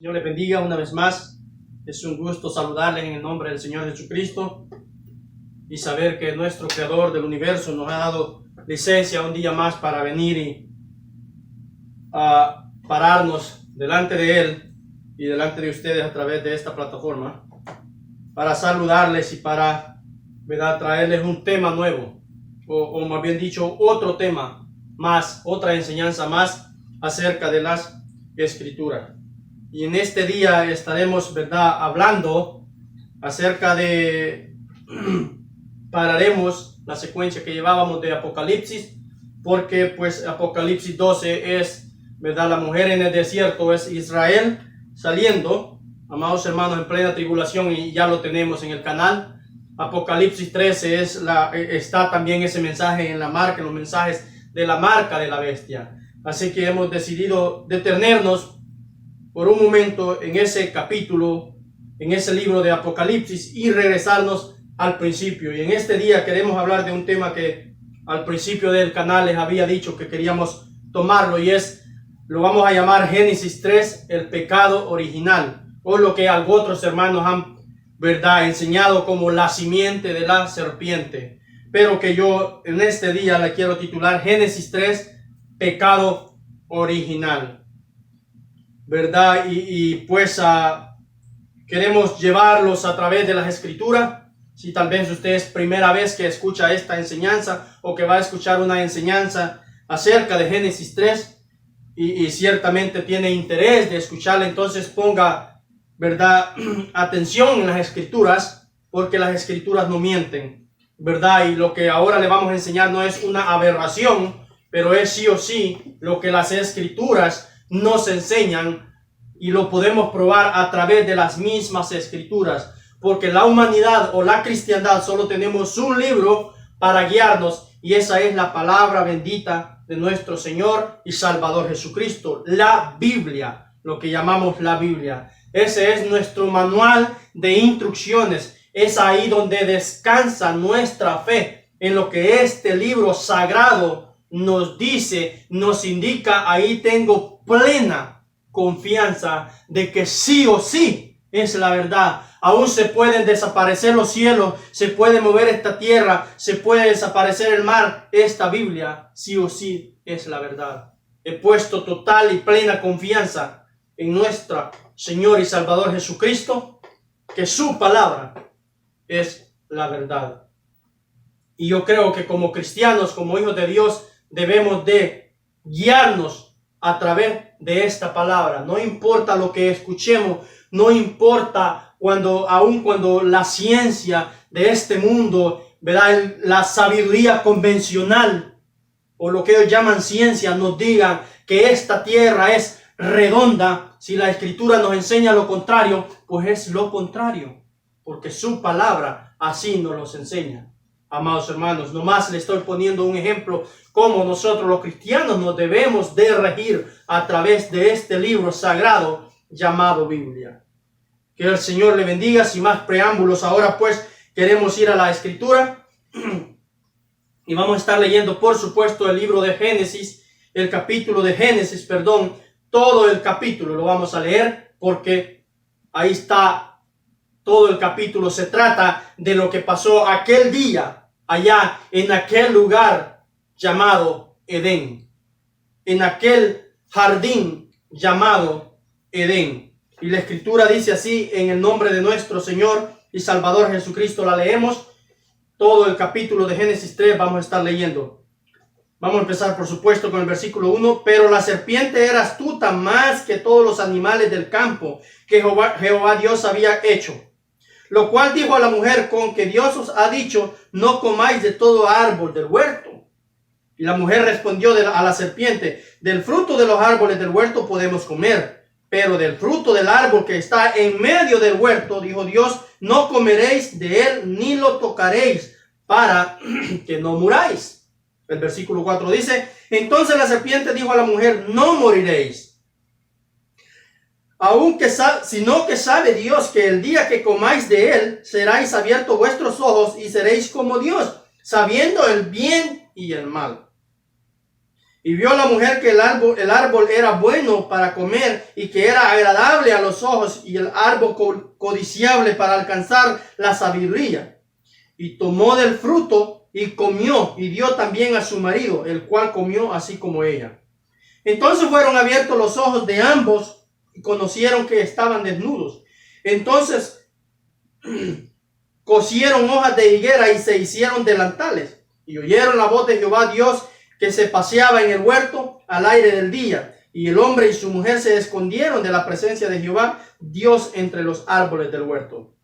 Dios les bendiga una vez más. Es un gusto saludarles en el nombre del Señor Jesucristo y saber que nuestro Creador del universo nos ha dado licencia un día más para venir y pararnos delante de Él y delante de ustedes a través de esta plataforma para saludarles y para, ¿verdad?, traerles un tema nuevo o más bien dicho otro tema más, otra enseñanza más acerca de las Escrituras. Y en este día estaremos, ¿verdad?, hablando acerca de, pararemos la secuencia que llevábamos de Apocalipsis, porque pues Apocalipsis 12 es, ¿verdad?, la mujer en el desierto, es Israel saliendo, amados hermanos, en plena tribulación, y ya lo tenemos en el canal. Apocalipsis 13 es está también ese mensaje en la marca, en los mensajes de la marca de la bestia. Así que hemos decidido detenernos por un momento en ese capítulo, en ese libro de Apocalipsis, y regresarnos al principio. Y en este día queremos hablar de un tema que al principio del canal les había dicho que queríamos tomarlo, y lo vamos a llamar Génesis 3, el pecado original, o lo que otros hermanos han, ¿verdad?, enseñado como la simiente de la serpiente, pero que yo en este día la quiero titular Génesis 3, pecado original, ¿verdad? Y pues queremos llevarlos a través de las Escrituras. Si tal vez usted es primera vez que escucha esta enseñanza o que va a escuchar una enseñanza acerca de Génesis 3 y ciertamente tiene interés de escucharla, entonces ponga, ¿verdad?, atención en las Escrituras, porque las Escrituras no mienten, ¿verdad? Y lo que ahora le vamos a enseñar no es una aberración, pero es sí o sí lo que las Escrituras nos enseñan, y lo podemos probar a través de las mismas Escrituras, porque la humanidad o la cristiandad solo tenemos un libro para guiarnos, y esa es la palabra bendita de nuestro Señor y Salvador Jesucristo, la Biblia, lo que llamamos la Biblia. Ese es nuestro manual de instrucciones. Es ahí donde descansa nuestra fe, en lo que este libro sagrado nos dice, nos indica. Ahí tengo plena confianza de que sí o sí es la verdad. Aún se pueden desaparecer los cielos, se puede mover esta tierra, se puede desaparecer el mar. Esta Biblia sí o sí es la verdad. He puesto total y plena confianza en nuestro Señor y Salvador Jesucristo, que su palabra es la verdad. Y yo creo que como cristianos, como hijos de Dios, debemos de guiarnos a través de esta palabra. No importa lo que escuchemos, no importa aun cuando la ciencia de este mundo, ¿verdad?, la sabiduría convencional o lo que ellos llaman ciencia, nos digan que esta tierra es redonda. Si la Escritura nos enseña lo contrario, pues es lo contrario, porque su palabra así nos los enseña. Amados hermanos, nomás le estoy poniendo un ejemplo cómo nosotros los cristianos nos debemos de regir a través de este libro sagrado llamado Biblia. Que el Señor le bendiga. Sin más preámbulos, ahora pues queremos ir a la Escritura y vamos a estar leyendo, por supuesto, el libro de Génesis, el capítulo de Génesis, perdón, todo el capítulo lo vamos a leer, porque ahí está todo el capítulo. Se trata de lo que pasó aquel día allá en aquel lugar llamado Edén, en aquel jardín llamado Edén. Y la Escritura dice así, en el nombre de nuestro Señor y Salvador Jesucristo. La leemos, todo el capítulo de Génesis 3 vamos a estar leyendo. Vamos a empezar, por supuesto, con el versículo 1. Pero la serpiente era astuta más que todos los animales del campo que Jehová Dios había hecho. Lo cual dijo a la mujer: con que Dios os ha dicho, no comáis de todo árbol del huerto. Y la mujer respondió a la serpiente: del fruto de los árboles del huerto podemos comer, pero del fruto del árbol que está en medio del huerto, dijo Dios, no comeréis de él ni lo tocaréis, para que no muráis. El versículo 4 dice: entonces la serpiente dijo a la mujer: no moriréis, sino que sabe Dios que el día que comáis de él, seréis abiertos vuestros ojos y seréis como Dios, sabiendo el bien y el mal. Y vio la mujer que el árbol era bueno para comer y que era agradable a los ojos y el árbol codiciable para alcanzar la sabiduría. Y tomó del fruto y comió y dio también a su marido, el cual comió así como ella. Entonces fueron abiertos los ojos de ambos y conocieron que estaban desnudos. Entonces cosieron hojas de higuera y se hicieron delantales. Y oyeron la voz de Jehová Dios que se paseaba en el huerto al aire del día. Y el hombre y su mujer se escondieron de la presencia de Jehová Dios entre los árboles del huerto.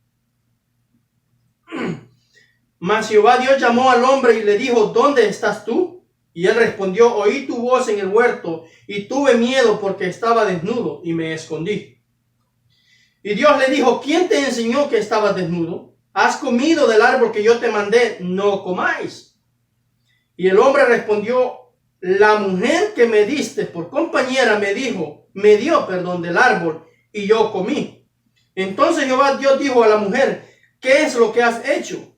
Mas Jehová Dios llamó al hombre y le dijo: ¿Dónde estás tú? Y él respondió: Oí tu voz en el huerto y tuve miedo porque estaba desnudo y me escondí. Y Dios le dijo: ¿Quién te enseñó que estabas desnudo? ¿Has comido del árbol que yo te mandé? No comáis. Y el hombre respondió: la mujer que me diste por compañera me dio del árbol y yo comí. Entonces Jehová Dios dijo a la mujer: ¿qué es lo que has hecho?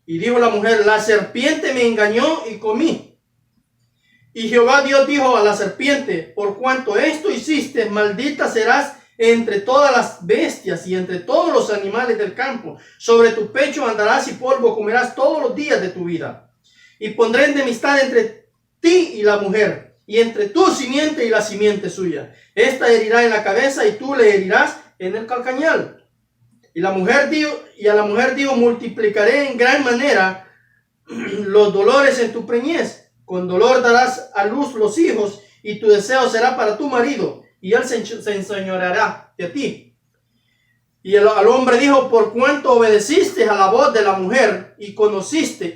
Y dijo la mujer: la serpiente me engañó y comí. Y Jehová Dios dijo a la serpiente: por cuanto esto hiciste, maldita serás entre todas las bestias y entre todos los animales del campo. Sobre tu pecho andarás y polvo comerás todos los días de tu vida. Y pondré enemistad entre ti y la mujer, y entre tu simiente y la simiente suya. Esta herirá en la cabeza y tú le herirás en el calcañar. Y a la mujer dijo: multiplicaré en gran manera los dolores en tu preñez. Con dolor darás a luz los hijos, y tu deseo será para tu marido, y él se enseñoreará de ti. Y al hombre dijo: por cuanto obedeciste a la voz de la mujer, y comiste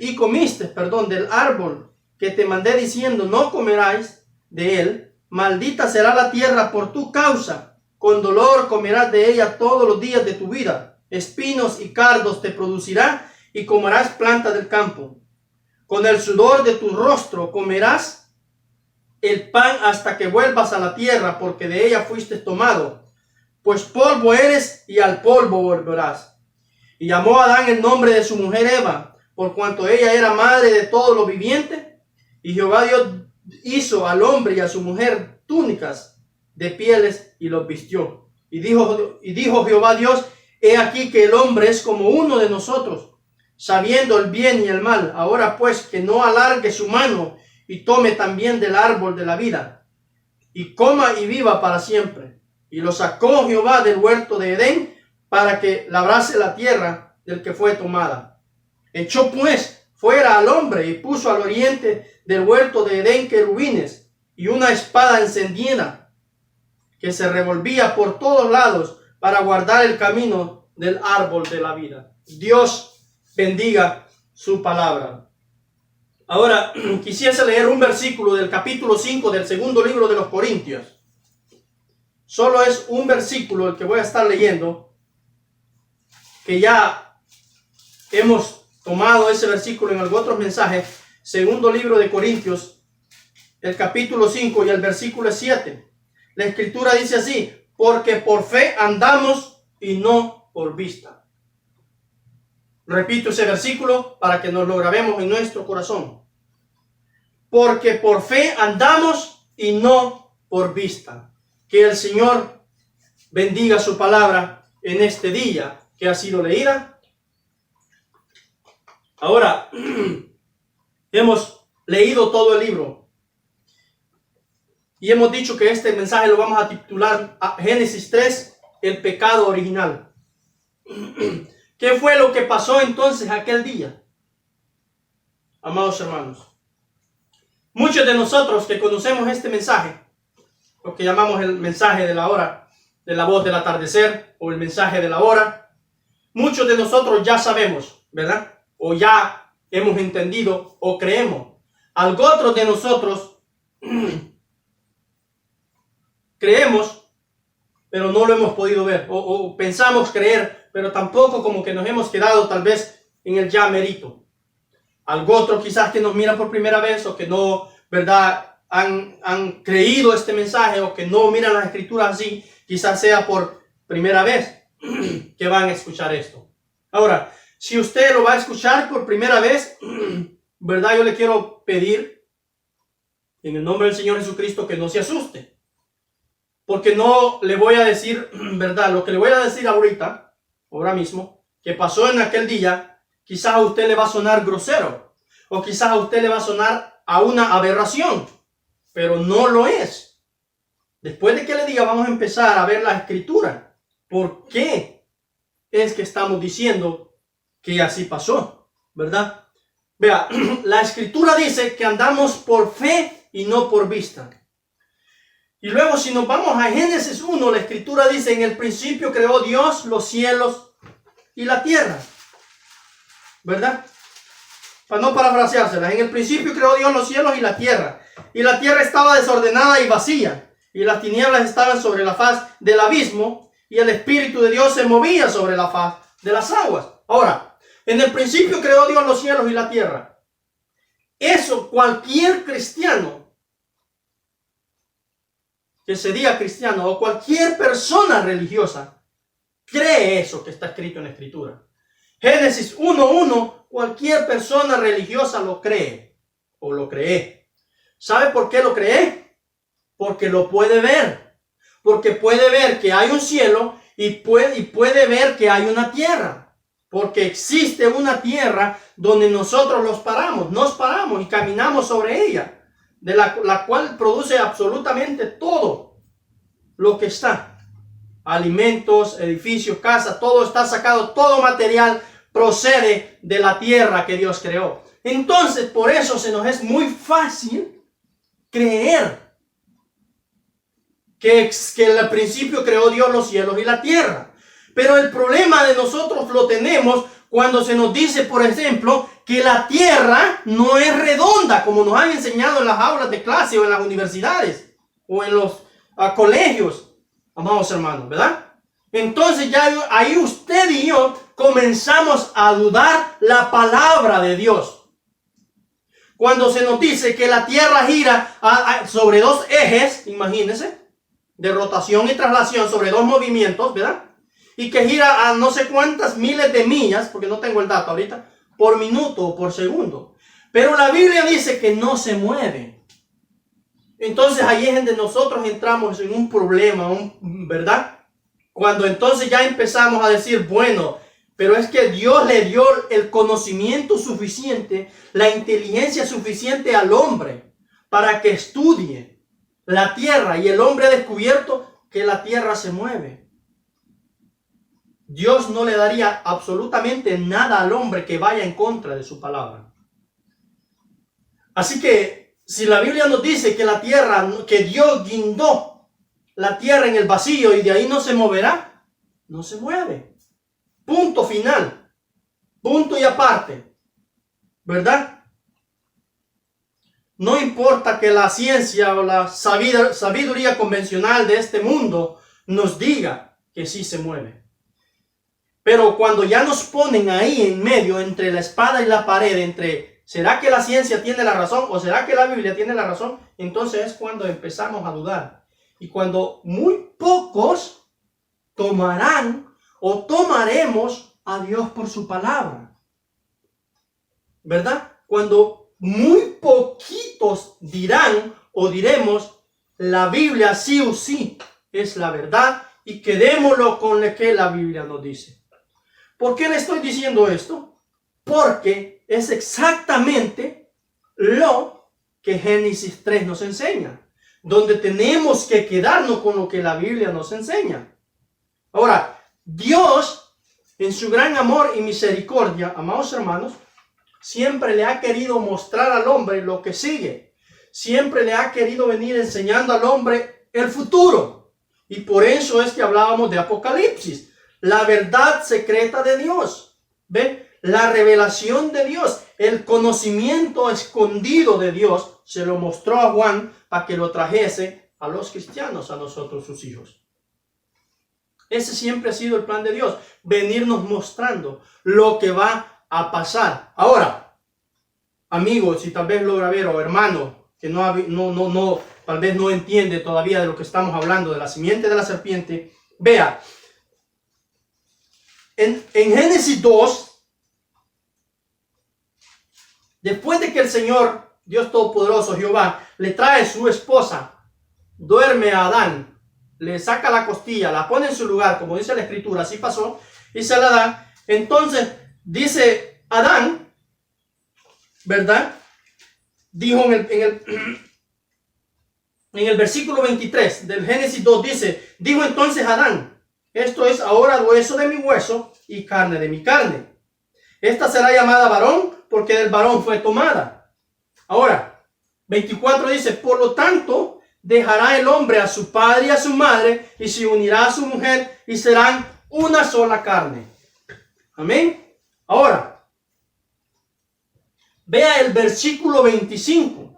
del árbol que te mandé diciendo: no comeráis de él, maldita será la tierra por tu causa. Con dolor comerás de ella todos los días de tu vida. Espinos y cardos te producirá, y comerás planta del campo. Con el sudor de tu rostro comerás el pan hasta que vuelvas a la tierra, porque de ella fuiste tomado. Pues polvo eres y al polvo volverás. Y llamó a Adán el nombre de su mujer Eva, por cuanto ella era madre de todo lo viviente. Y Jehová Dios hizo al hombre y a su mujer túnicas de pieles y los vistió. Y dijo Jehová Dios: he aquí que el hombre es como uno de nosotros, sabiendo el bien y el mal. Ahora pues, que no alargue su mano y tome también del árbol de la vida, y coma y viva para siempre. Y lo sacó Jehová del huerto de Edén para que labrase la tierra del que fue tomada. Echó pues fuera al hombre y puso al oriente del huerto de Edén querubines y una espada encendida que se revolvía por todos lados para guardar el camino del árbol de la vida. Dios bendiga su palabra. Ahora quisiese leer un versículo del capítulo 5 del segundo libro de los Corintios. Solo es un versículo el que voy a estar leyendo, que ya hemos tomado ese versículo en algunos otros mensajes. Segundo libro de Corintios, el capítulo 5 y el versículo 7. La escritura dice así: porque por fe andamos y no por vista. Repito ese versículo para que nos lo grabemos en nuestro corazón. Porque por fe andamos y no por vista. Que el Señor bendiga su palabra en este día que ha sido leída. Ahora, hemos leído todo el libro y hemos dicho que este mensaje lo vamos a titular Génesis 3, el pecado original. ¿Qué fue lo que pasó entonces aquel día? Amados hermanos, muchos de nosotros que conocemos este mensaje, lo que llamamos el mensaje de la hora, de la voz del atardecer, o el mensaje de la hora, muchos de nosotros ya sabemos, ¿verdad? O ya hemos entendido o creemos. Algo otros de nosotros creemos, pero no lo hemos podido ver. O pensamos creer, pero tampoco como que nos hemos quedado tal vez en el ya merito. Algo otro quizás que nos mira por primera vez o que no, ¿verdad?, han creído este mensaje o que no miran las escrituras así, quizás sea por primera vez que van a escuchar esto. Ahora, si usted lo va a escuchar por primera vez, ¿verdad?, yo le quiero pedir En el nombre del Señor Jesucristo, que no se asuste. Porque no le voy a decir, ¿verdad? Lo que le voy a decir ahorita, ahora mismo, que pasó en aquel día, quizás a usted le va a sonar grosero. O quizás a usted le va a sonar a una aberración. Pero no lo es. Después de que le diga, vamos a empezar a ver la escritura. ¿Por qué es que estamos diciendo que así pasó? ¿Verdad? Vea, la escritura dice que andamos por fe y no por vista. Y luego si nos vamos a Génesis 1, la escritura dice, en el principio creó Dios los cielos y la tierra. ¿Verdad? Para no parafraseárselas, en el principio creó Dios los cielos y la tierra. Y la tierra estaba desordenada y vacía. Y las tinieblas estaban sobre la faz del abismo. Y el Espíritu de Dios se movía sobre la faz de las aguas. Ahora, en el principio creó Dios los cielos y la tierra. Eso cualquier cristiano que se diga cristiano o cualquier persona religiosa cree eso que está escrito en la escritura. Génesis 1:1, cualquier persona religiosa lo cree o lo cree. ¿Sabe por qué lo cree? Porque lo puede ver. Porque puede ver que hay un cielo y puede ver que hay una tierra. Porque existe una tierra donde nosotros nos paramos y caminamos sobre ella, de la cual produce absolutamente todo lo que está. Alimentos, edificios, casas, todo está sacado, todo material procede de la tierra que Dios creó. Entonces, por eso se nos es muy fácil creer que al principio creó Dios los cielos y la tierra. Pero el problema de nosotros lo tenemos cuando se nos dice, por ejemplo, que la tierra no es redonda, como nos han enseñado en las aulas de clase o en las universidades o en los colegios, amados hermanos, ¿verdad? Entonces ya ahí usted y yo comenzamos a dudar la palabra de Dios. Cuando se nos dice que la tierra gira sobre dos ejes, imagínense, de rotación y traslación sobre dos movimientos, ¿verdad? Y que gira a no sé cuántas miles de millas, porque no tengo el dato ahorita, por minuto o por segundo. Pero la Biblia dice que no se mueve. Entonces ahí es donde nosotros entramos en un problema, ¿verdad? Cuando entonces ya empezamos a decir, bueno, pero es que Dios le dio el conocimiento suficiente, la inteligencia suficiente al hombre para que estudie la tierra, y el hombre ha descubierto que la tierra se mueve. Dios no le daría absolutamente nada al hombre que vaya en contra de su palabra. Así que si la Biblia nos dice que la tierra, que Dios guindó la tierra en el vacío y de ahí no se moverá, no se mueve. Punto final. Punto y aparte. ¿Verdad? No importa que la ciencia o la sabiduría convencional de este mundo nos diga que sí se mueve. Pero cuando ya nos ponen ahí en medio, entre la espada y la pared, entre ¿será que la ciencia tiene la razón o será que la Biblia tiene la razón? Entonces es cuando empezamos a dudar. Y cuando muy pocos tomarán o tomaremos a Dios por su palabra. ¿Verdad? Cuando muy poquitos dirán o diremos, la Biblia sí o sí es la verdad y quedémoslo con lo que la Biblia nos dice. ¿Por qué le estoy diciendo esto? Porque es exactamente lo que Génesis 3 nos enseña, donde tenemos que quedarnos con lo que la Biblia nos enseña. Ahora, Dios, en su gran amor y misericordia, amados hermanos, siempre le ha querido mostrar al hombre lo que sigue. Siempre le ha querido venir enseñando al hombre el futuro. Y por eso es que hablábamos de Apocalipsis. La verdad secreta de Dios. ¿Ve? La revelación de Dios. El conocimiento escondido de Dios se lo mostró a Juan para que lo trajese a los cristianos, a nosotros sus hijos. Ese siempre ha sido el plan de Dios. Venirnos mostrando lo que va a pasar. Ahora, amigos, si tal vez logra ver, o hermano, que tal vez no entiende todavía de lo que estamos hablando, de la simiente de la serpiente, vea, en Génesis 2, después de que el Señor, Dios Todopoderoso, Jehová, le trae su esposa, duerme a Adán, le saca la costilla, la pone en su lugar, como dice la escritura, así pasó, y se la da. Entonces dice Adán, ¿verdad? Dijo en el versículo 23 del Génesis 2, dice, dijo entonces Adán, esto es ahora hueso de mi hueso y carne de mi carne. Esta será llamada varón porque del varón fue tomada. Ahora, 24 dice, por lo tanto, dejará el hombre a su padre y a su madre y se unirá a su mujer y serán una sola carne. Amén. Ahora, vea el versículo 25.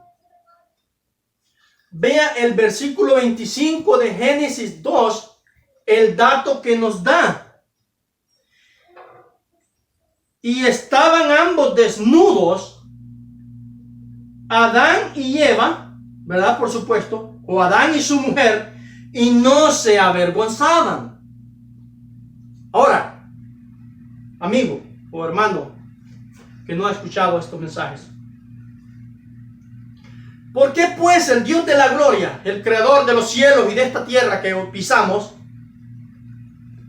Vea el versículo 25 de Génesis 2, el dato que nos da. Y estaban ambos desnudos, Adán y Eva, ¿verdad? Por supuesto, o Adán y su mujer, y no se avergonzaban. Ahora, amigo o hermano que no ha escuchado estos mensajes, ¿por qué pues el Dios de la gloria, el creador de los cielos y de esta tierra que pisamos,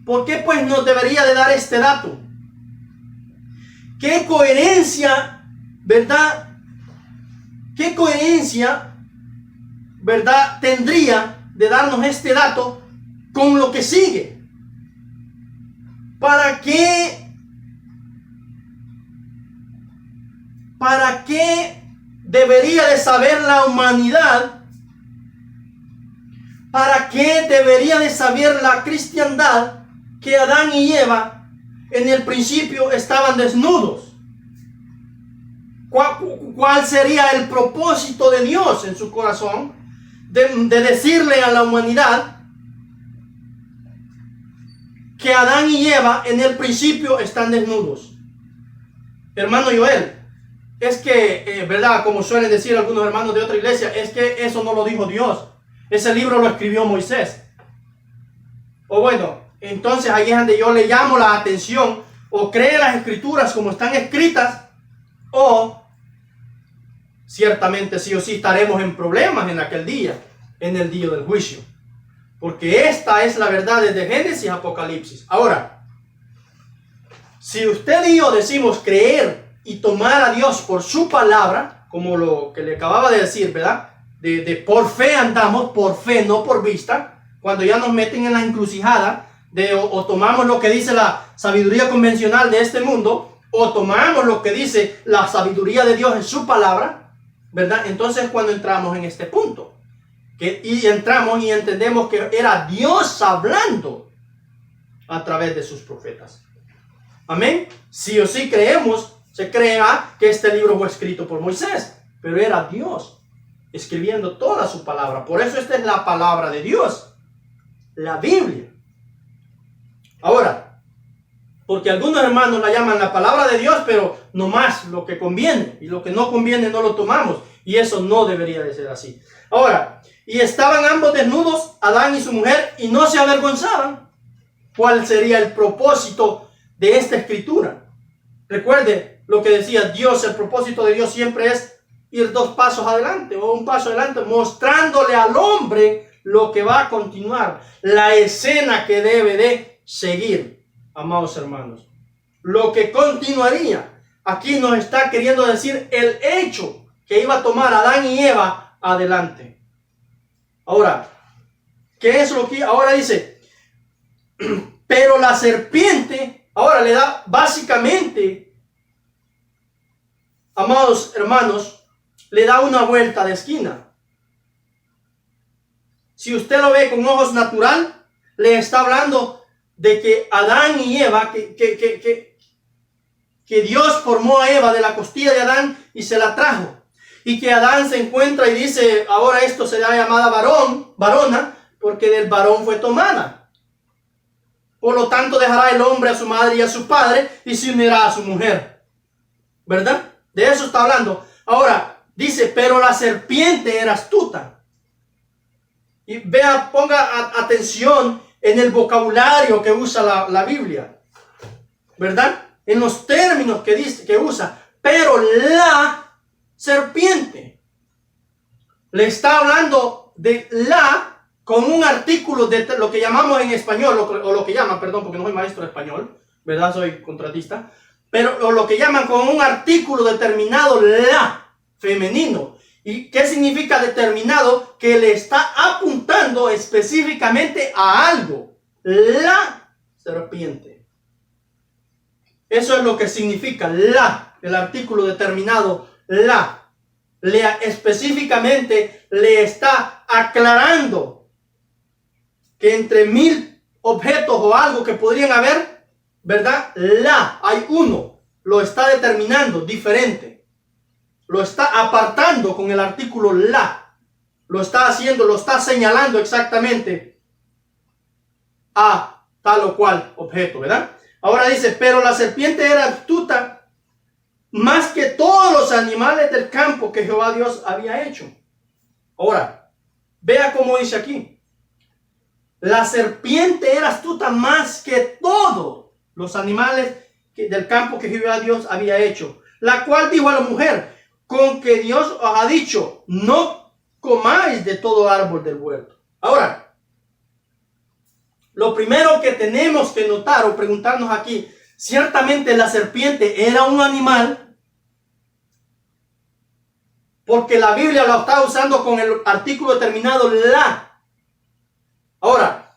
por qué pues nos debería de dar este dato? ¿Qué coherencia, verdad? ¿Qué coherencia, verdad, tendría de darnos este dato con lo que sigue? ¿Para qué debería de saber la humanidad? ¿Para qué debería de saber la cristiandad que Adán y Eva en el principio estaban desnudos? ¿Cuál sería el propósito de Dios en su corazón de decirle a la humanidad que Adán y Eva en el principio están desnudos? Hermano Joel, es que, ¿verdad? Como suelen decir algunos hermanos de otra iglesia, es que eso no lo dijo Dios. Ese libro lo escribió Moisés. O bueno, entonces ahí es donde yo le llamo la atención. O cree las escrituras como están escritas, o ciertamente sí o sí estaremos en problemas en aquel día, en el día del juicio. Porque esta es la verdad desde Génesis a Apocalipsis. Ahora, si usted y yo decimos creer y tomar a Dios por su palabra, como lo que le acababa de decir, ¿verdad? De por fe andamos, por fe, no por vista. Cuando ya nos meten en la encrucijada de o tomamos lo que dice la sabiduría convencional de este mundo, o tomamos lo que dice la sabiduría de Dios en su palabra, ¿verdad? Entonces cuando entramos en este punto, y entramos y entendemos que era Dios hablando a través de sus profetas. Amén. Sí o sí creemos, se crea que este libro fue escrito por Moisés, pero era Dios escribiendo toda su palabra. Por eso esta es la palabra de Dios, la Biblia. Ahora, porque algunos hermanos la llaman la palabra de Dios, pero nomás lo que conviene, y lo que no conviene no lo tomamos, y eso no debería de ser así. Ahora, y estaban ambos desnudos, Adán y su mujer, y no se avergonzaban. ¿Cuál sería el propósito de esta escritura? Recuerde lo que decía Dios, el propósito de Dios siempre es ir 2 pasos adelante, o un paso adelante, mostrándole al hombre lo que va a continuar, la escena que debe de seguir, amados hermanos. Lo que continuaría, aquí nos está queriendo decir el hecho que iba a tomar Adán y Eva adelante. Ahora, ¿qué es lo que ahora dice? Pero la serpiente, ahora le da básicamente, amados hermanos, le da una vuelta de esquina. Si usted lo ve con ojos natural, le está hablando de que Adán y Eva, que Dios formó a Eva de la costilla de Adán y se la trajo. Y que Adán se encuentra y dice, ahora esto será llamada varona, porque del varón fue tomada. Por lo tanto dejará el hombre a su madre y a su padre y se unirá a su mujer. ¿Verdad? De eso está hablando. Ahora, dice, pero la serpiente era astuta. Y vea, ponga atención en el vocabulario que usa la Biblia, ¿verdad? En los términos que usa. Pero la serpiente. le está hablando de la con un artículo de lo que llamamos en español, o lo que llaman, perdón, porque no soy maestro de español, ¿verdad? Soy contratista. Pero lo que llaman con un artículo determinado la, femenino. ¿Y qué significa determinado? Que le está apuntando específicamente a algo. La serpiente. Eso es lo que significa la, el artículo determinado la. Específicamente le está aclarando que entre 1000 objetos o algo que podrían haber, ¿verdad? La, hay uno. Lo está determinando diferente. Lo está apartando con el artículo la. Lo está haciendo, lo está señalando exactamente a tal o cual objeto, ¿verdad? Ahora dice, pero la serpiente era astuta más que todos los animales del campo que Jehová Dios había hecho. Ahora, vea cómo dice aquí. La serpiente era astuta más que todos los animales del campo que Jehová Dios había hecho. La cual dijo a la mujer, con que Dios os ha dicho, no comáis de todo árbol del huerto. Ahora, lo primero que tenemos que notar o preguntarnos aquí, ciertamente la serpiente era un animal, porque la Biblia lo está usando con el artículo determinado la. Ahora,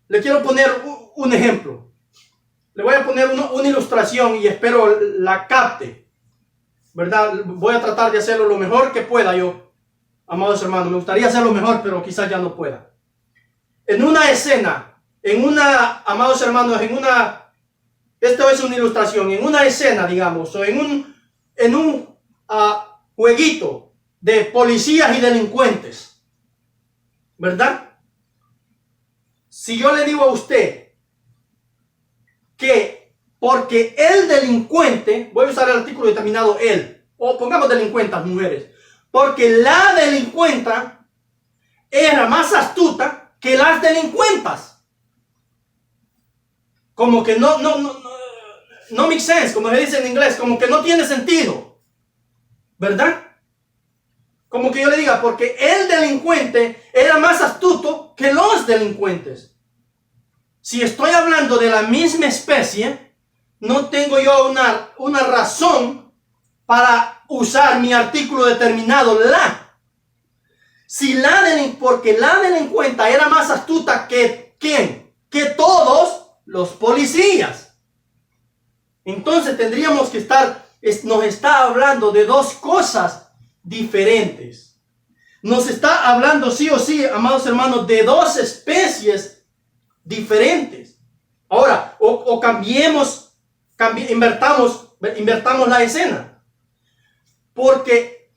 le quiero poner un ejemplo. Le voy a poner una ilustración y espero la capte, ¿verdad? Voy a tratar de hacerlo lo mejor que pueda yo, amados hermanos. Me gustaría hacerlo mejor, pero quizás ya no pueda. En una escena, amados hermanos, esto es una ilustración, en una escena, digamos, o en un jueguito de policías y delincuentes, ¿verdad? Si yo le digo a usted que porque el delincuente, voy a usar el artículo determinado él, o pongamos delincuentas, mujeres, porque la delincuenta era más astuta que las delincuentas. Como que no make sense, como se dice en inglés, como que no tiene sentido, ¿verdad? Como que yo le diga, porque el delincuente era más astuto que los delincuentes. Si estoy hablando de la misma especie, no tengo yo una razón para usar mi artículo determinado la. Porque la delincuenta era más astuta que ¿quién? Que todos los policías. Entonces tendríamos que nos está hablando de dos cosas diferentes. Nos está hablando sí o sí, amados hermanos, de dos especies diferentes. Ahora, invertamos la escena.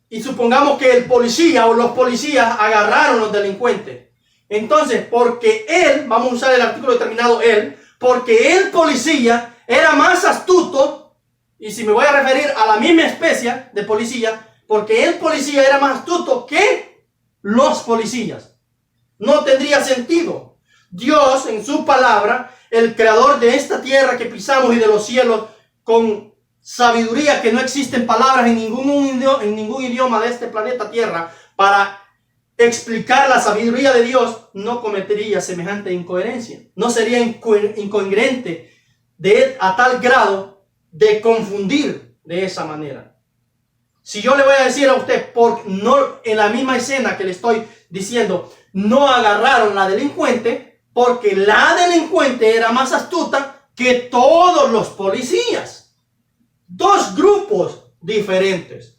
Y supongamos que el policía o los policías agarraron a los delincuentes. Entonces, porque vamos a usar el artículo determinado porque el policía era más astuto, y si me voy a referir a la misma especie de policía, porque el policía era más astuto que los policías. No tendría sentido. Dios, en su palabra, el creador de esta tierra que pisamos y de los cielos, con sabiduría que no existen palabras en ningún idioma de este planeta Tierra para explicar la sabiduría de Dios, no cometería semejante incoherencia. No sería incongruente a tal grado de confundir de esa manera. Si yo le voy a decir a usted, en la misma escena que le estoy diciendo, no agarraron a la delincuente, porque la delincuente era más astuta que todos los policías. Dos grupos diferentes,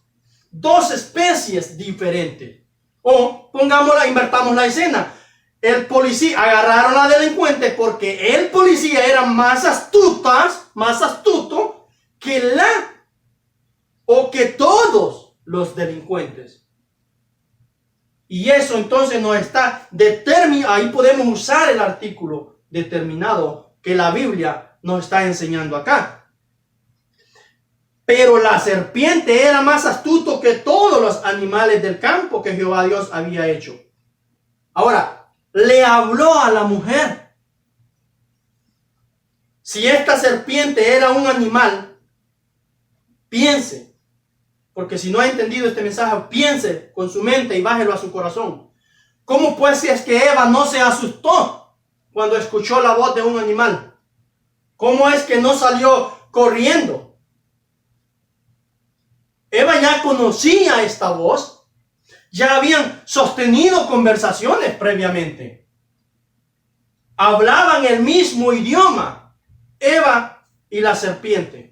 dos especies diferentes. O invertamos la escena. El policía agarraron a la delincuente porque el policía era más astuto que que todos los delincuentes. Y eso entonces nos está determinado. Ahí podemos usar el artículo determinado que la Biblia nos está enseñando acá. Pero la serpiente era más astuto que todos los animales del campo que Jehová Dios había hecho. Ahora, le habló a la mujer. Si esta serpiente era un animal, piense, porque si no ha entendido este mensaje, piense con su mente y bájelo a su corazón. ¿Cómo pues es que Eva no se asustó cuando escuchó la voz de un animal? ¿Cómo es que no salió corriendo? Eva ya conocía esta voz, ya habían sostenido conversaciones previamente. Hablaban el mismo idioma, Eva y la serpiente.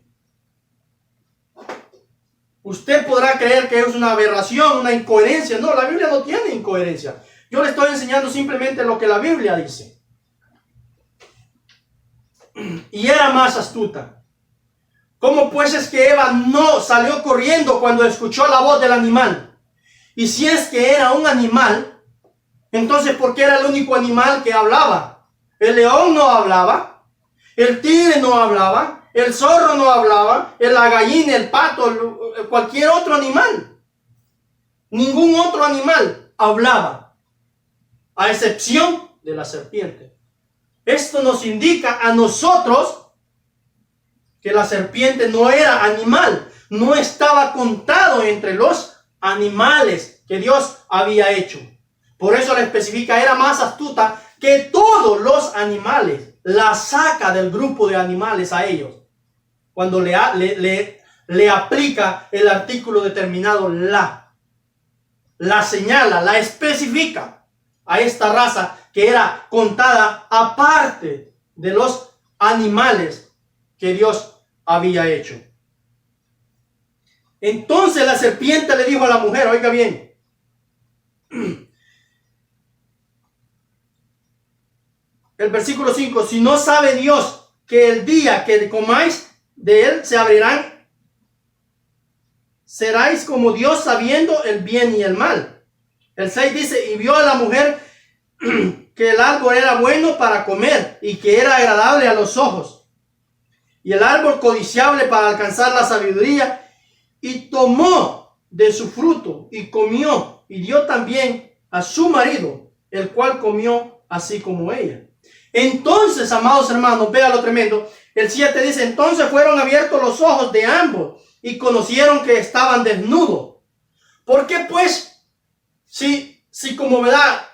Usted podrá creer que es una aberración, una incoherencia. No, la Biblia no tiene incoherencia. Yo le estoy enseñando simplemente lo que la Biblia dice. Y era más astuta. ¿Cómo pues es que Eva no salió corriendo cuando escuchó la voz del animal? Y si es que era un animal, entonces ¿por qué era el único animal que hablaba? El león no hablaba, el tigre no hablaba, el zorro no hablaba, la gallina, el pato, cualquier otro animal. Ningún otro animal hablaba, a excepción de la serpiente. Esto nos indica a nosotros que la serpiente no era animal, no estaba contado entre los animales que Dios había hecho. Por eso le especifica, era más astuta que todos los animales. La saca del grupo de animales a ellos. Cuando le aplica el artículo determinado la señala, la especifica a esta raza que era contada aparte de los animales que Dios había hecho. Entonces la serpiente le dijo a la mujer, oiga bien, el versículo 5, si no sabe Dios que el día que comáis de él se abrirán, seráis como Dios sabiendo el bien y el mal. El 6 dice, y vio a la mujer que el árbol era bueno para comer y que era agradable a los ojos, y el árbol codiciable para alcanzar la sabiduría, y tomó de su fruto y comió, y dio también a su marido, el cual comió así como ella. Entonces, amados hermanos, vea lo tremendo. El 7 dice, entonces fueron abiertos los ojos de ambos y conocieron que estaban desnudos. ¿Por qué pues? Si como verdad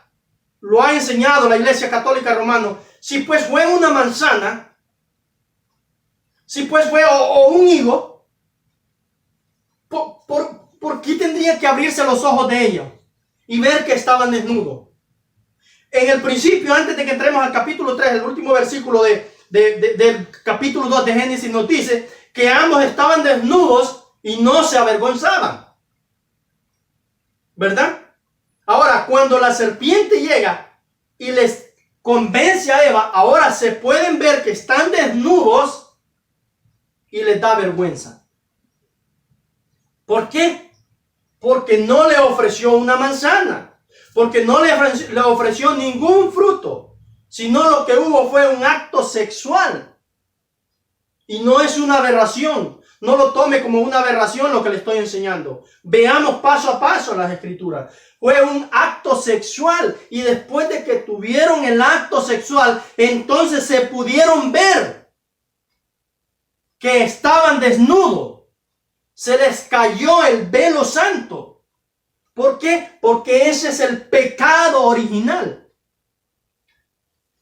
lo ha enseñado la Iglesia Católica Romana, si pues fue una manzana, si pues fue o un higo, ¿por qué tendría que abrirse los ojos de ellos y ver que estaban desnudos? En el principio, antes de que entremos al capítulo 3, el último versículo del capítulo 2 de Génesis nos dice que ambos estaban desnudos y no se avergonzaban. ¿Verdad? Ahora, cuando la serpiente llega y les convence a Eva, ahora se pueden ver que están desnudos y les da vergüenza. ¿Por qué? Porque no le ofreció una manzana. Porque no le ofreció ningún fruto, sino lo que hubo fue un acto sexual. Y no es una aberración. No lo tome como una aberración lo que le estoy enseñando. Veamos paso a paso las escrituras. Fue un acto sexual. Y después de que tuvieron el acto sexual, entonces se pudieron ver que estaban desnudos. Se les cayó el velo santo. ¿Por qué? Porque ese es el pecado original.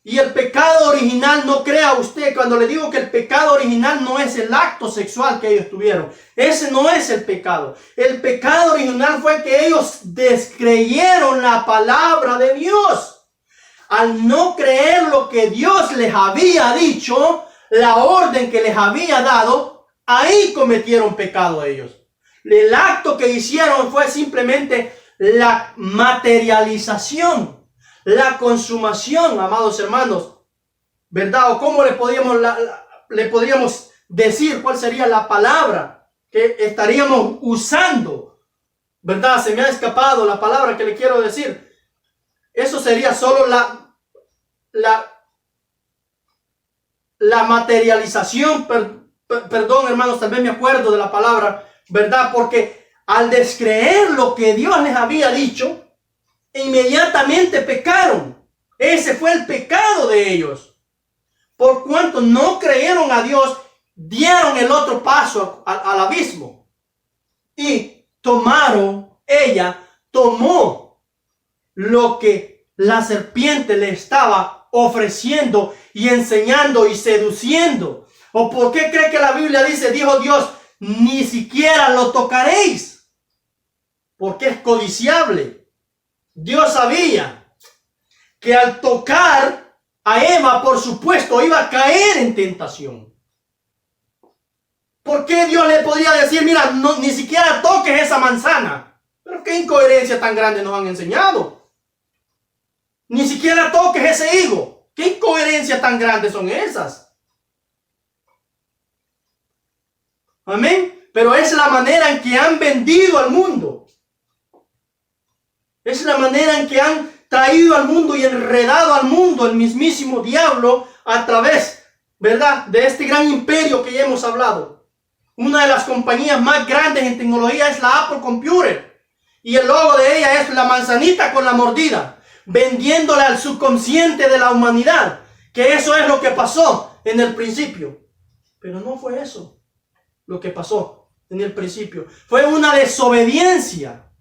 Y el pecado original, no crea usted cuando le digo que el pecado original no es el acto sexual que ellos tuvieron. Ese no es el pecado. El pecado original fue que ellos descreyeron la palabra de Dios. Al no creer lo que Dios les había dicho, la orden que les había dado, ahí cometieron pecado ellos. El acto que hicieron fue simplemente la materialización, la consumación, amados hermanos, ¿verdad? O cómo le podríamos decir cuál sería la palabra que estaríamos usando, ¿verdad? Se me ha escapado la palabra que le quiero decir. Eso sería solo la materialización, perdón hermanos, tal vez me acuerdo de la palabra, ¿verdad? Porque al descreer lo que Dios les había dicho, inmediatamente pecaron. Ese fue el pecado de ellos. Por cuanto no creyeron a Dios, dieron el otro paso al abismo. Y ella tomó lo que la serpiente le estaba ofreciendo y enseñando y seduciendo. ¿O por qué cree que la Biblia dice, dijo Dios, ni siquiera lo tocaréis? Porque es codiciable. Dios sabía que al tocar a Eva, por supuesto, iba a caer en tentación. ¿Por qué Dios le podría decir, mira, no, ni siquiera toques esa manzana? Pero qué incoherencia tan grande nos han enseñado. Ni siquiera toques ese higo. ¿Qué incoherencia tan grande son esas? Amén. Pero es la manera en que han vendido al mundo. Es la manera en que han traído al mundo y enredado al mundo el mismísimo diablo a través, ¿verdad?, de este gran imperio que ya hemos hablado. Una de las compañías más grandes en tecnología es la Apple Computer. Y el logo de ella es la manzanita con la mordida, vendiéndole al subconsciente de la humanidad que eso es lo que pasó en el principio. Pero no fue eso lo que pasó en el principio. Fue una desobediencia.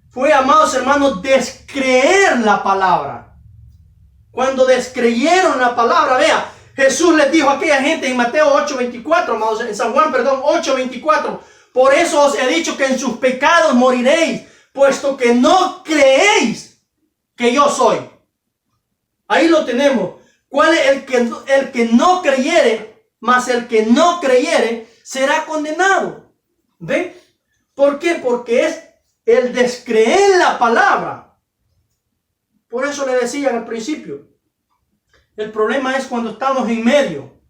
Fue, amados hermanos, descreer la palabra. Cuando descreyeron la palabra, vea, Jesús les dijo a aquella gente en Mateo 8:24, amados, en San Juan, 8:24, por eso os he dicho que en sus pecados moriréis, puesto que no creéis que yo soy. Ahí lo tenemos. ¿Cuál es el que no creyere? Mas el que no creyere será condenado. ¿Ve? ¿Por qué? Porque es el descreer la palabra. Por eso le decía al principio, el problema es cuando estamos en medio.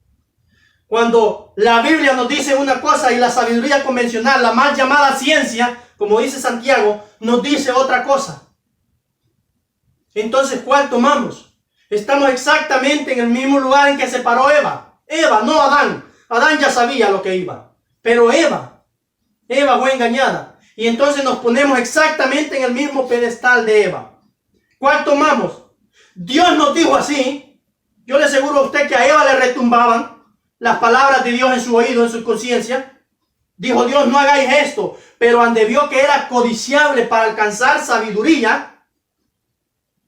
Cuando la Biblia nos dice una cosa y la sabiduría convencional, la mal llamada ciencia, como dice Santiago, nos dice otra cosa. Entonces, ¿cuál tomamos? Estamos exactamente en el mismo lugar en que se paró Eva. Eva, no Adán. Adán ya sabía lo que iba. Pero Eva fue engañada. Y entonces nos ponemos exactamente en el mismo pedestal de Eva. ¿Cuál tomamos? Dios nos dijo así. Yo le aseguro a usted que a Eva le retumbaban las palabras de Dios en su oído, en su conciencia. Dijo Dios, no hagáis esto. Pero donde vio que era codiciable para alcanzar sabiduría.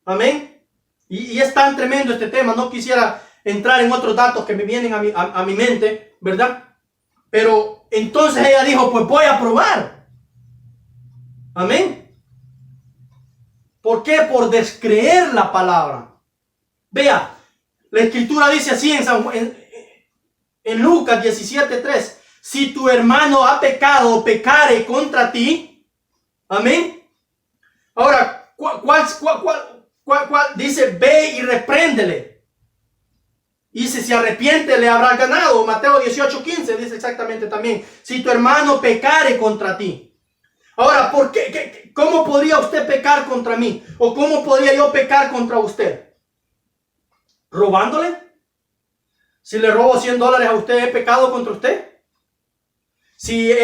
Amén. Y es tan tremendo este tema. No quisiera entrar en otros datos que me vienen a mi mente, ¿verdad? Pero entonces ella dijo, pues voy a probar. Amén. ¿Por qué? Por descreer la palabra. Vea, la escritura dice así en Lucas 17:3. Si tu hermano ha pecado o pecare contra ti. Amén. Ahora, ¿cuál dice? Ve y repréndele. Y si se arrepiente, le habrá ganado. Mateo 18:15 dice exactamente también. Si tu hermano pecare contra ti. Ahora, ¿por qué? ¿Cómo podría usted pecar contra mí? ¿O cómo podría yo pecar contra usted? ¿Robándole? Si le robo $100 a usted, ¿he pecado contra usted? Si lo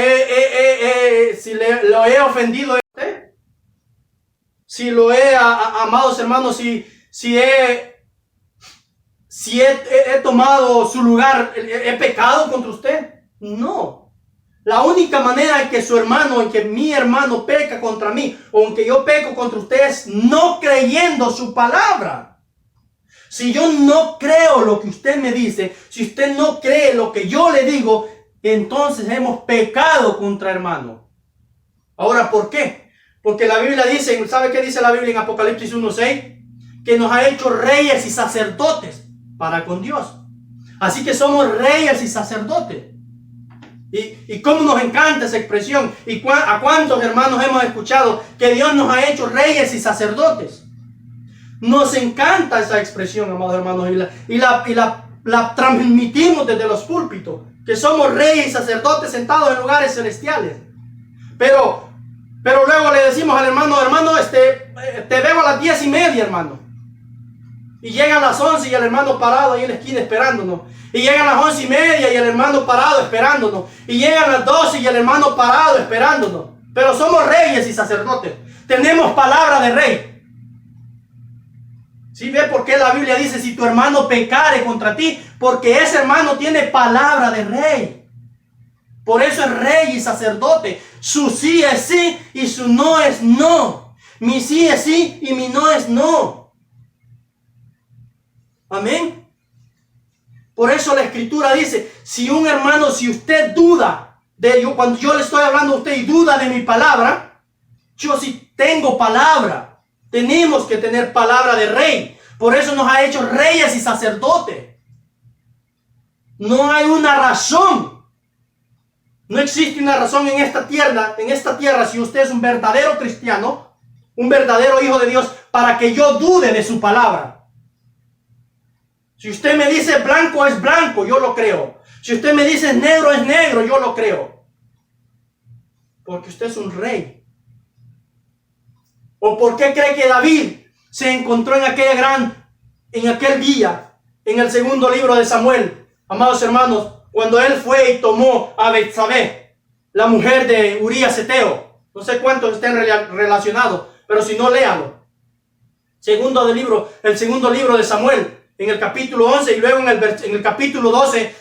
he ofendido a usted. Si lo he, amados hermanos, si he tomado su lugar, ¿he pecado contra usted? No. La única manera en que su hermano, en que mi hermano peca contra mí, o en que yo peco contra usted, es no creyendo su palabra. Si yo no creo lo que usted me dice, si usted no cree lo que yo le digo, entonces hemos pecado contra hermano. Ahora, ¿por qué? Porque la Biblia dice, ¿sabe qué dice la Biblia en Apocalipsis 1:6? Que nos ha hecho reyes y sacerdotes para con Dios. Así que somos reyes y sacerdotes. Y cómo nos encanta esa expresión. Y a cuántos hermanos hemos escuchado que Dios nos ha hecho reyes y sacerdotes. Nos encanta esa expresión, amados hermanos, y la transmitimos desde los púlpitos, que somos reyes y sacerdotes sentados en lugares celestiales. Pero luego le decimos al hermano, te veo a las 10:30, hermano. Y llegan las 11 y el hermano parado ahí en la esquina esperándonos. Y llegan las 11:30 y el hermano parado esperándonos. Y llegan las 12 y el hermano parado esperándonos. Pero somos reyes y sacerdotes. Tenemos palabra de rey. ¿Sí ve por qué la Biblia dice si tu hermano pecare contra ti? Porque ese hermano tiene palabra de rey. Por eso es rey y sacerdote. Su sí es sí y su no es no. Mi sí es sí y mi no es no. Amén. Por eso la escritura dice, si un hermano, si usted duda de yo, cuando yo le estoy hablando a usted y duda de mi palabra, yo sí tengo palabra. Tenemos que tener palabra de rey. Por eso nos ha hecho reyes y sacerdotes. No hay una razón. No existe una razón en esta tierra, si usted es un verdadero cristiano, un verdadero hijo de Dios, para que yo dude de su palabra. Si usted me dice blanco es blanco, yo lo creo. Si usted me dice negro es negro, yo lo creo. Porque usted es un rey. ¿O por qué cree que David se encontró en aquel día, en el segundo libro de Samuel, amados hermanos, cuando él fue y tomó a Betsabé, la mujer de Urías Eteo? No sé cuántos estén relacionados, pero si no, léalo. El segundo libro de Samuel, en el capítulo 11, y luego en el capítulo 12,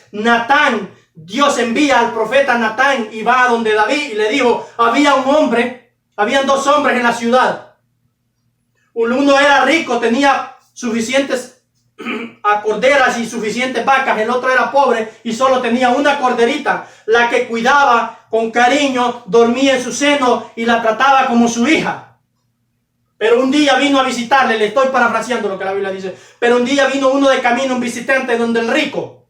Dios envía al profeta Natán y va a donde David y le dijo, habían dos hombres en la ciudad. Uno era rico, tenía suficientes corderas y suficientes vacas. El otro era pobre y solo tenía una corderita, la que cuidaba con cariño, dormía en su seno y la trataba como su hija. Pero un día vino a visitarle, le estoy parafraseando lo que la Biblia dice, pero un día vino uno de camino, un visitante donde el rico.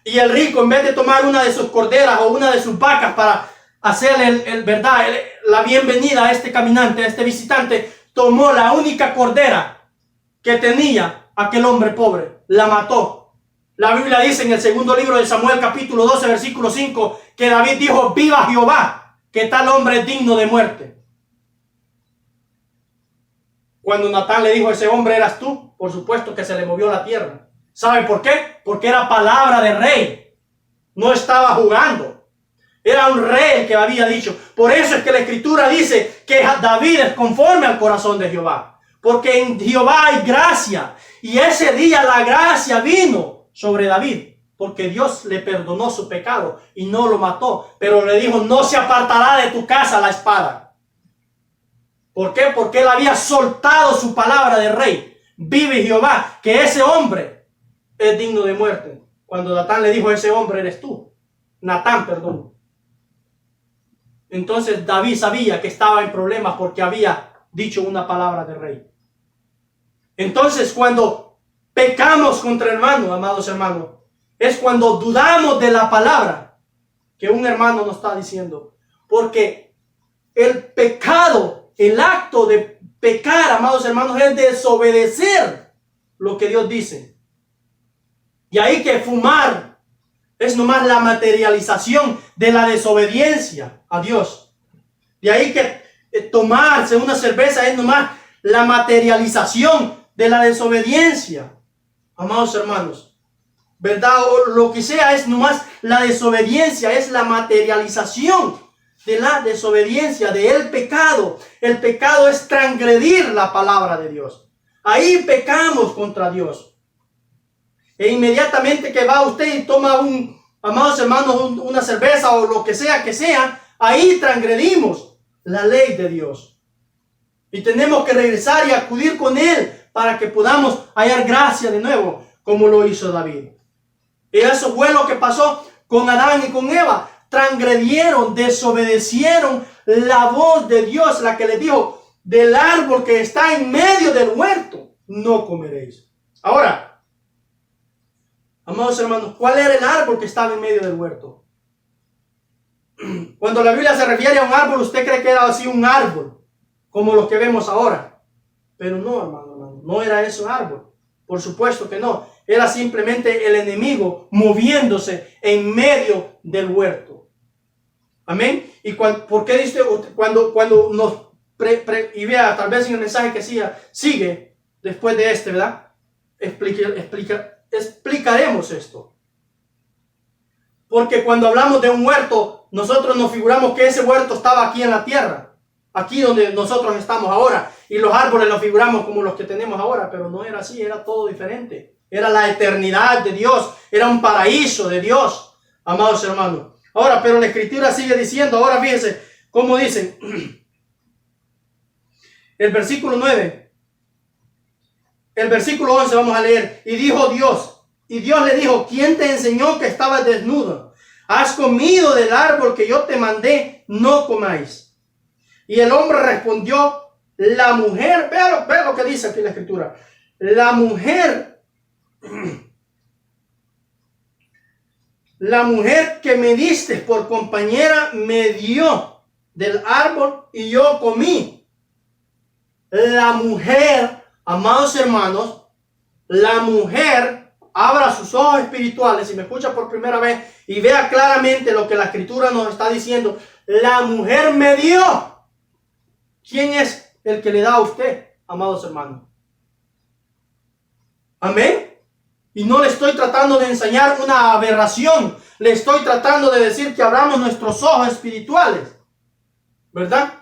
Y el rico, en vez de tomar una de sus corderas o una de sus vacas para hacerle la bienvenida a este caminante, a este visitante, tomó la única cordera que tenía aquel hombre pobre, la mató. La Biblia dice en el segundo libro de Samuel, capítulo 12, versículo 5, que David dijo, viva Jehová, que tal hombre es digno de muerte. Cuando Natán le dijo, ese hombre eras tú, por supuesto que se le movió la tierra. ¿Sabe por qué? Porque era palabra de rey. No estaba jugando. Era un rey el que había dicho. Por eso es que la escritura dice que David es conforme al corazón de Jehová. Porque en Jehová hay gracia. Y ese día la gracia vino sobre David. Porque Dios le perdonó su pecado y no lo mató. Pero le dijo, no se apartará de tu casa la espada. ¿Por qué? Porque él había soltado su palabra de rey. Vive Jehová, que ese hombre es digno de muerte. Cuando Natán le dijo, ese hombre eres tú. Natán, perdón. Entonces David sabía que estaba en problemas porque había dicho una palabra de rey. Entonces cuando pecamos contra hermano, amados hermanos, es cuando dudamos de la palabra que un hermano nos está diciendo. Porque el pecado, el acto de pecar, amados hermanos, es desobedecer lo que Dios dice. Y ahí que fumar es nomás la materialización de la desobediencia a Dios. De ahí que tomarse una cerveza es nomás la materialización de la desobediencia. Amados hermanos, ¿verdad? O lo que sea es nomás la desobediencia, es la materialización de la desobediencia, del pecado. El pecado es transgredir la palabra de Dios. Ahí pecamos contra Dios. E inmediatamente que va usted y toma amados hermanos, una cerveza o lo que sea, ahí transgredimos la ley de Dios. Y tenemos que regresar y acudir con Él para que podamos hallar gracia de nuevo, como lo hizo David. Y eso fue lo que pasó con Adán y con Eva. Transgredieron, desobedecieron la voz de Dios, la que les dijo, del árbol que está en medio del huerto, no comeréis. Ahora, amados hermanos, ¿cuál era el árbol que estaba en medio del huerto? Cuando la Biblia se refiere a un árbol, usted cree que era así un árbol, como los que vemos ahora. Pero no, hermano, no era ese árbol. Por supuesto que no. Era simplemente el enemigo moviéndose en medio del huerto. Amén. ¿Y por qué dice cuando nos y vea, tal vez en el mensaje que sigue después de este, ¿verdad? Explicaremos esto. Porque cuando hablamos de un huerto, nosotros nos figuramos que ese huerto estaba aquí en la tierra, aquí donde nosotros estamos ahora, y los árboles los figuramos como los que tenemos ahora, pero no era así, era todo diferente. Era la eternidad de Dios, era un paraíso de Dios, amados hermanos. Ahora, pero la escritura sigue diciendo, ahora fíjense cómo dicen. El versículo 9. El versículo 11 vamos a leer. Y dijo Dios, y Dios le dijo, ¿quién te enseñó que estabas desnudo? ¿Has comido del árbol que yo te mandé? No comáis. Y el hombre respondió, la mujer, vea lo que dice aquí la escritura. La mujer que me diste por compañera me dio del árbol y yo comí. La mujer, amados hermanos, la mujer, abra sus ojos espirituales, si me escucha por primera vez y vea claramente lo que la escritura nos está diciendo. La mujer me dio. ¿Quién es el que le da a usted, amados hermanos? Amén. Y no le estoy tratando de enseñar una aberración. Le estoy tratando de decir que abramos nuestros ojos espirituales. ¿Verdad?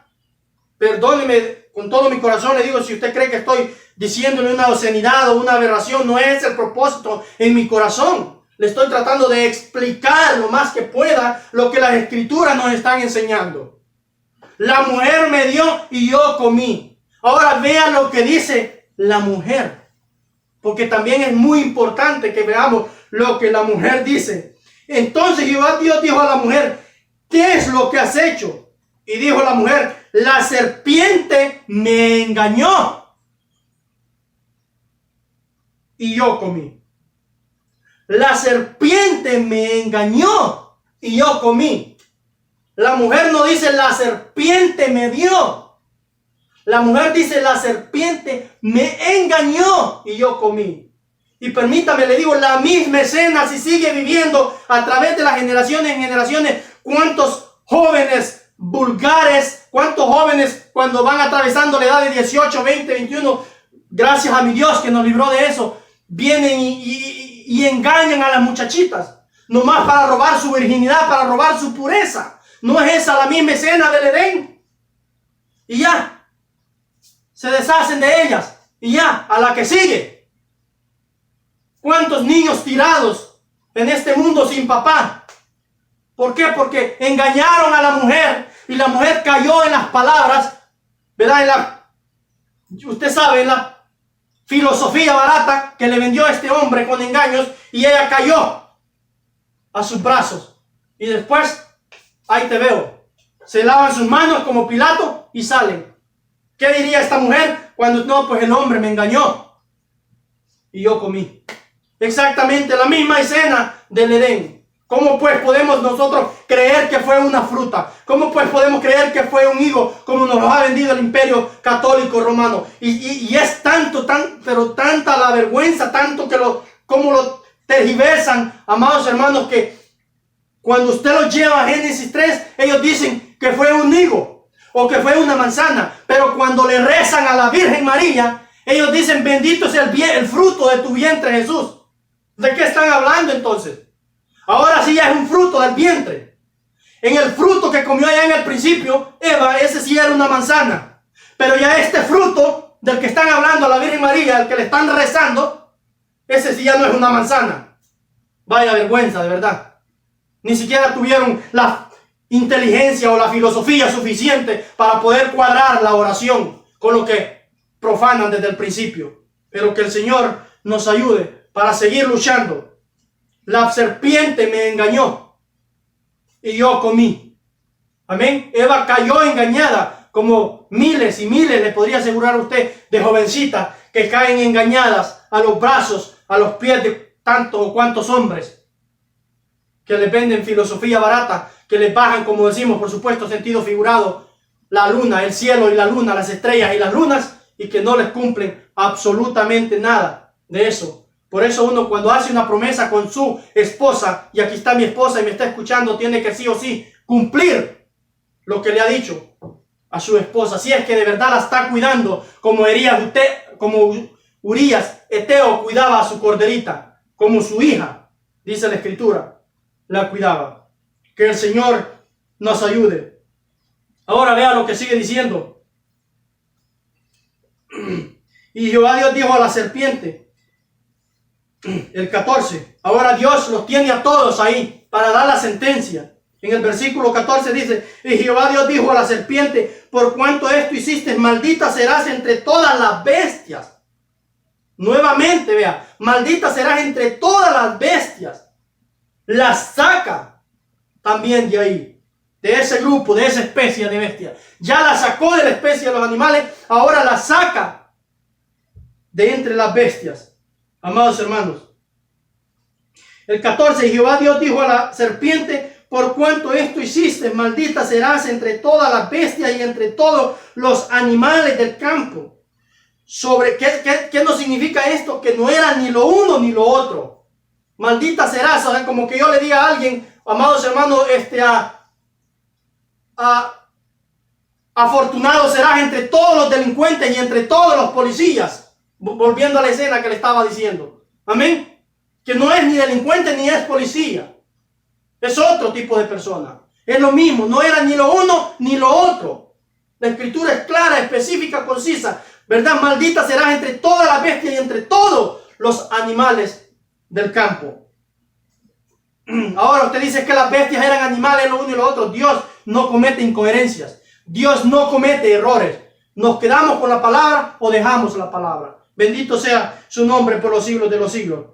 Perdóneme con todo mi corazón. Le digo, si usted cree que estoy diciéndole una obscenidad o una aberración, no es el propósito en mi corazón. Le estoy tratando de explicar lo más que pueda lo que las escrituras nos están enseñando. La mujer me dio y yo comí. Ahora vean lo que dice la mujer. Porque también es muy importante que veamos lo que la mujer dice. Entonces Jehová Dios dijo a la mujer, ¿qué es lo que has hecho? Y dijo la mujer, la serpiente me engañó y yo comí. La serpiente me engañó y yo comí. La mujer no dice la serpiente me dio. La mujer dice la serpiente me engañó y yo comí. Y permítame, le digo, la misma escena si sigue viviendo a través de las generaciones en generaciones. ¿Cuántos jóvenes vulgares, cuántos jóvenes cuando van atravesando la edad de 18, 20, 21, gracias a mi Dios que nos libró de eso, vienen y engañan a las muchachitas, nomás para robar su virginidad, para robar su pureza? ¿No es esa la misma escena del Edén? Y ya, se deshacen de ellas, y ya, a la que sigue. ¿Cuántos niños tirados en este mundo sin papá? ¿Por qué? Porque engañaron a la mujer, y la mujer cayó en las palabras, ¿verdad? Usted sabe, en la filosofía barata que le vendió a este hombre con engaños, y ella cayó a sus brazos. Y después, ahí te veo. Se lavan sus manos como Pilato y salen. ¿Qué diría esta mujer cuando no? Pues el hombre me engañó y yo comí. Exactamente la misma escena del Edén. ¿Cómo pues podemos nosotros creer que fue una fruta? ¿Cómo pues podemos creer que fue un higo como nos lo ha vendido el imperio católico romano? Y es pero tanta la vergüenza, tanto que como lo tergiversan, amados hermanos, que cuando usted los lleva a Génesis 3, ellos dicen que fue un higo o que fue una manzana. Pero cuando le rezan a la Virgen María, ellos dicen, bendito sea el fruto de tu vientre, Jesús. ¿De qué están hablando entonces? Ahora sí ya es un fruto del vientre. En el fruto que comió allá en el principio, Eva, ese sí era una manzana. Pero ya este fruto del que están hablando a la Virgen María, al que le están rezando, ese sí ya no es una manzana. Vaya vergüenza, de verdad. Ni siquiera tuvieron la inteligencia o la filosofía suficiente para poder cuadrar la oración con lo que profanan desde el principio. Pero que el Señor nos ayude para seguir luchando. La serpiente me engañó y yo comí. Amén. Eva cayó engañada, como miles y miles, le podría asegurar a usted, de jovencitas que caen engañadas a los brazos, a los pies de tantos o cuantos hombres que les venden filosofía barata, que les bajan, como decimos, por supuesto, sentido figurado, la luna, el cielo y la luna, las estrellas y las lunas, y que no les cumplen absolutamente nada de eso. Por eso uno cuando hace una promesa con su esposa, y aquí está mi esposa y me está escuchando, tiene que sí o sí cumplir lo que le ha dicho a su esposa, si es que de verdad la está cuidando, como Urías Eteo cuidaba a su corderita, como su hija, dice la escritura, la cuidaba. Que el Señor nos ayude. Ahora vea lo que sigue diciendo. Y Jehová Dios dijo a la serpiente, el 14, ahora Dios los tiene a todos ahí para dar la sentencia. En el versículo 14 dice, y Jehová Dios dijo a la serpiente, por cuanto esto hiciste, maldita serás entre todas las bestias. Nuevamente, vea, maldita serás entre todas las bestias. Las saca también de ahí, de ese grupo, de esa especie de bestia. Ya la sacó de la especie de los animales, ahora la saca de entre las bestias. Amados hermanos. El 14, Jehová Dios dijo a la serpiente, por cuanto esto hiciste, maldita serás entre todas las bestias y entre todos los animales del campo. ¿Qué nos significa esto? Que no era ni lo uno ni lo otro. Maldita serás, o sea, como que yo le diga a alguien, amados hermanos, afortunado serás entre todos los delincuentes y entre todos los policías. Volviendo a la escena que le estaba diciendo. Amén. Que no es ni delincuente ni es policía. Es otro tipo de persona. Es lo mismo. No era ni lo uno ni lo otro. La escritura es clara, específica, concisa. ¿Verdad? Maldita serás entre todas las bestias y entre todos los animales del campo. Ahora usted dice que las bestias eran animales lo uno y lo otro. Dios no comete incoherencias. Dios no comete errores. Nos quedamos con la palabra o dejamos la palabra. Bendito sea su nombre por los siglos de los siglos.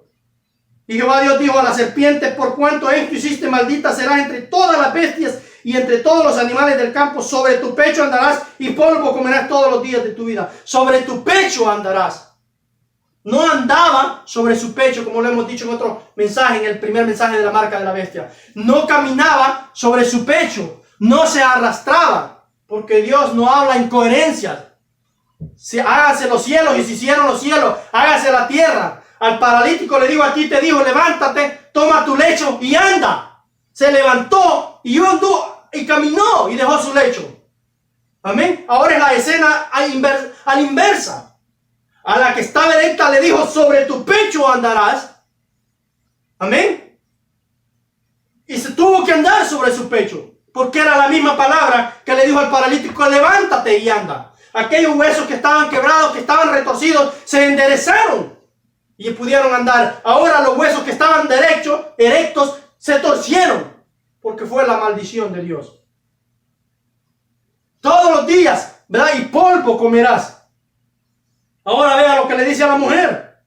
Y Jehová Dios dijo a la serpiente, por cuanto esto hiciste, maldita serás entre todas las bestias y entre todos los animales del campo. Sobre tu pecho andarás y polvo comerás todos los días de tu vida. Sobre tu pecho andarás. No andaba sobre su pecho, como lo hemos dicho en otro mensaje, en el primer mensaje de la marca de la bestia. No caminaba sobre su pecho. No se arrastraba. Porque Dios no habla incoherencias. Hágase los cielos y se hicieron los cielos. Hágase la tierra. Al paralítico le digo, a ti te digo, levántate, toma tu lecho y anda. Se levantó y andó y caminó y dejó su lecho. Amén. Ahora es la escena a la inversa. A la que estaba erecta le dijo, sobre tu pecho andarás. Amén. Y se tuvo que andar sobre su pecho. Porque era la misma palabra que le dijo al paralítico, levántate y anda. Aquellos huesos que estaban quebrados, que estaban retorcidos, se enderezaron y pudieron andar. Ahora los huesos que estaban erectos, se torcieron, porque fue la maldición de Dios. Todos los días, ¿verdad? Y polvo comerás. Ahora vea lo que le dice a la mujer.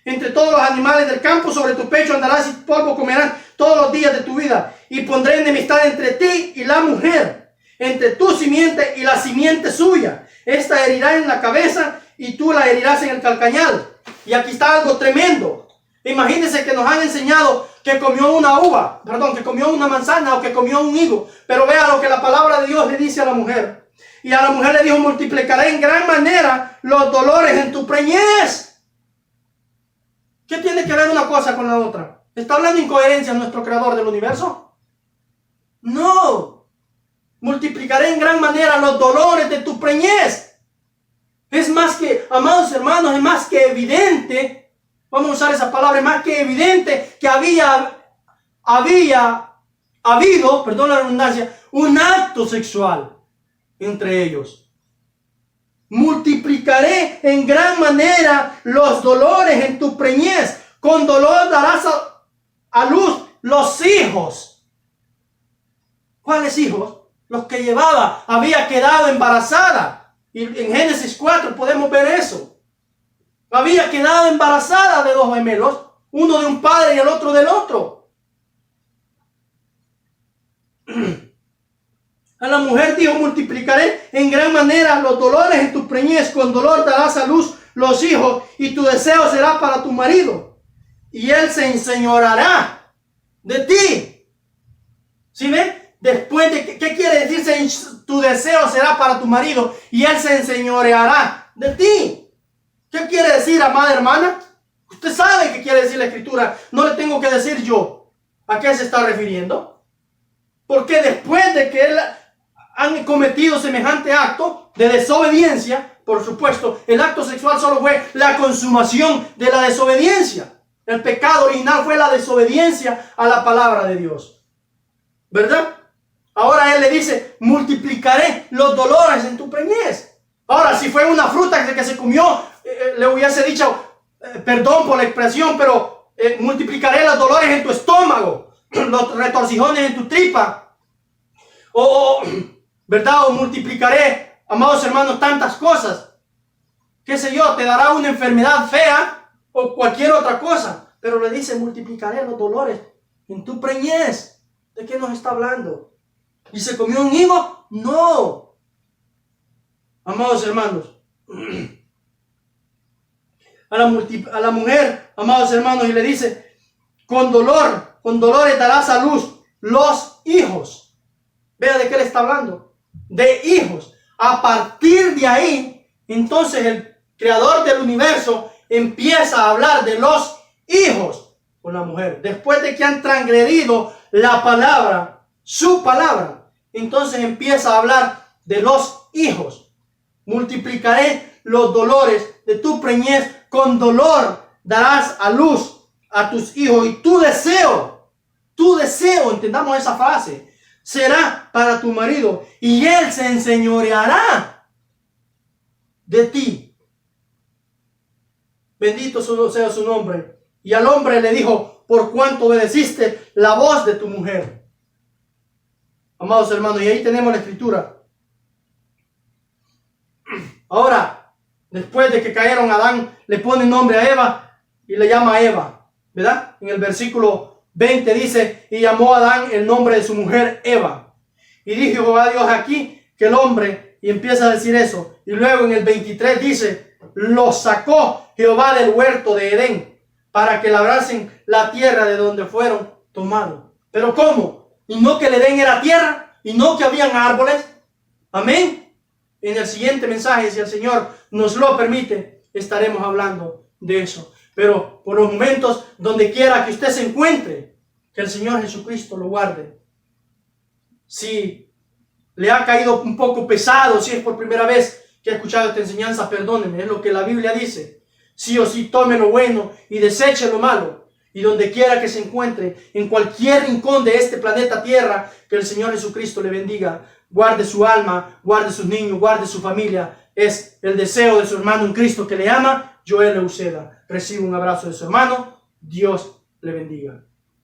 Entre todos los animales del campo, sobre tu pecho andarás y polvo comerás todos los días de tu vida. Y pondré enemistad entre ti y la mujer, entre tu simiente y la simiente suya. Esta herirá en la cabeza y tú la herirás en el calcañal. Y aquí está algo tremendo. Imagínense que nos han enseñado que comió que comió una manzana o que comió un higo. Pero vea lo que la palabra de Dios le dice a la mujer. Y a la mujer le dijo, multiplicaré en gran manera los dolores en tu preñez. ¿Qué tiene que ver una cosa con la otra? ¿Está hablando incoherencia nuestro creador del universo? No. Multiplicaré en gran manera los dolores de tu preñez. Es más que, amados hermanos, es más que evidente, vamos a usar esa palabra, es más que evidente que había habido, perdón la redundancia, un acto sexual entre ellos. Multiplicaré en gran manera los dolores en tu preñez. Con dolor darás a luz los hijos. ¿Cuáles hijos? Los que llevaba, había quedado embarazada. Y en Génesis 4 podemos ver eso. Había quedado embarazada de dos gemelos, uno de un padre y el otro del otro. A la mujer dijo, multiplicaré en gran manera los dolores en tu preñez, con dolor darás a luz los hijos, y tu deseo será para tu marido, y él se enseñoreará de ti. ¿Sí ven? Después de ¿qué quiere decir? Tu deseo será para tu marido y él se enseñoreará de ti. ¿Qué quiere decir, amada hermana? Usted sabe qué quiere decir la escritura. No le tengo que decir yo a qué se está refiriendo. Porque después de que él han cometido semejante acto de desobediencia, por supuesto, el acto sexual solo fue la consumación de la desobediencia. El pecado original fue la desobediencia a la palabra de Dios. ¿Verdad? Ahora él le dice, multiplicaré los dolores en tu preñez. Ahora, si fue una fruta que se comió, le hubiese dicho, perdón por la expresión, pero multiplicaré los dolores en tu estómago. los retorcijones en tu tripa. ¿Verdad? O multiplicaré, amados hermanos, tantas cosas. Qué sé yo, te dará una enfermedad fea o cualquier otra cosa. Pero le dice, multiplicaré los dolores en tu preñez. ¿De qué nos está hablando? ¿Y se comió un higo? No. Amados hermanos, a la mujer, amados hermanos, y le dice, con dolores darás a luz los hijos. Vea de qué le está hablando. De hijos. A partir de ahí, entonces el creador del universo empieza a hablar de los hijos con la mujer. Después de que han transgredido la palabra, su palabra, entonces empieza a hablar de los hijos. Multiplicaré los dolores de tu preñez, con dolor darás a luz a tus hijos, y tu deseo, entendamos esa frase, será para tu marido, y él se enseñoreará de ti. Bendito sea su nombre. Y al hombre le dijo, por cuanto obedeciste la voz de tu mujer. Amados hermanos, y ahí tenemos la escritura. Ahora, después de que cayeron, Adán le pone nombre a Eva y le llama Eva, ¿verdad? En el versículo 20 dice, y llamó a Adán el nombre de su mujer Eva. Y dijo Jehová Dios aquí que el hombre, y empieza a decir eso. Y luego en el 23 dice, lo sacó Jehová del huerto de Edén para que labrasen la tierra de donde fueron tomados. ¿Pero cómo? ¿Y no que el Edén era tierra? ¿Y no que habían árboles? Amén. En el siguiente mensaje, si el Señor nos lo permite, estaremos hablando de eso. Pero por los momentos, donde quiera que usted se encuentre, que el Señor Jesucristo lo guarde. Si le ha caído un poco pesado, si es por primera vez que ha escuchado esta enseñanza, perdóneme, es lo que la Biblia dice. Sí o sí, tome lo bueno y deseche lo malo. Y donde quiera que se encuentre, en cualquier rincón de este planeta Tierra, que el Señor Jesucristo le bendiga. Guarde su alma, guarde sus niños, guarde su familia. Es el deseo de su hermano en Cristo que le ama, Joel Euseda. Recibe un abrazo de su hermano. Dios le bendiga.